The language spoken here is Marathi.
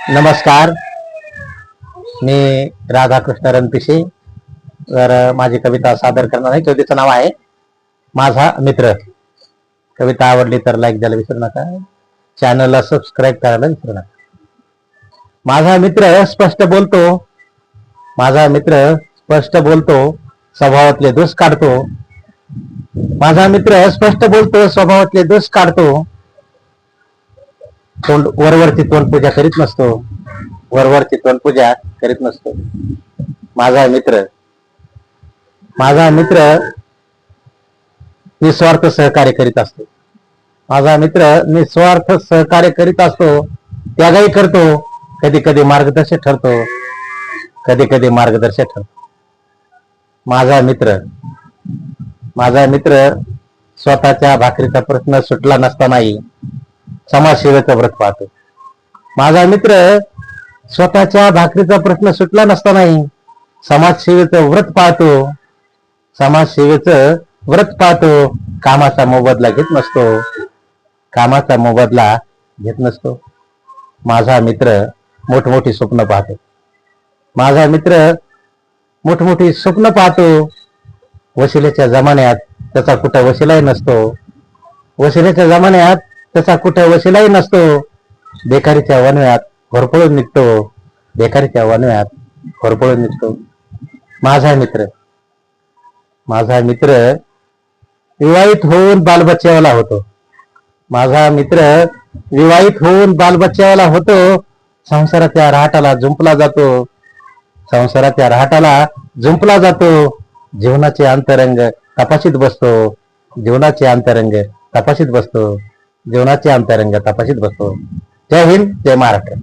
नमस्कार. मी राधाकृष्ण रणपिसे. तर माझी कविता सादर करणार आहे. कवितेचं नाव आहे माझा मित्र. कविता आवडली तर लाईक द्यायला विसरू नका. चॅनलला सबस्क्राईब करायला विसरू नका. माझा मित्र स्पष्ट बोलतो. माझा मित्र स्पष्ट बोलतो, स्वभावातले दोष काढतो. माझा मित्र स्पष्ट बोलतो, स्वभावातले दोष काढतो. वरवरची तोंड पूजा करीत नसतो. वरवरची तोंड पूजा करीत नसतो. माझा मित्र निस्वार्थ सहकार्य करीत असतो. माझा मित्र निस्वार्थ सहकार्य करीत असतो. त्यागही करतो. कधी कधी मार्गदर्शक ठरतो. कधी कधी मार्गदर्शक ठरतो. माझा मित्र स्वतःच्या भाकरीचा प्रश्न सुटला नसतानाही समाजसेवेचं व्रत पाहतो. माझा मित्र स्वतःच्या भाकरीचा प्रश्न सुटला नसतानाही समाजसेवेचं व्रत पाहतो. समाजसेवेचं व्रत पाहतो. कामाचा मोबदला घेत नसतो. कामाचा मोबदला घेत नसतो. माझा मित्र मोठमोठी स्वप्न पाहतो. माझा मित्र मोठमोठी स्वप्न पाहतो. वशिलेच्या जमान्यात त्याचा कुठं वशिलाही नसतो. वशिलेच्या जमान्यात त्याचा कुठं वशिलाही नसतो. बेकारीच्या वनव्यात घोरपळून निघतो. बेकारीच्या वनव्यात घोरपळून निघतो. माझा मित्र विवाहित होऊन बालबच्च्यावाला होतो. माझा मित्र विवाहित होऊन बालबच्च्यावाला होतो. संसाराच्या रहाटाला जुंपला जातो. संसाराच्या रहाटाला जुंपला जातो. जीवनाचे अंतरंग तपाशीत बसतो. जीवनाचे अंतरंग तपाशीत बसतो. जीवनाचे अंतरंग तपाशीत बसतो. जय हिंद, जय महाराष्ट्र.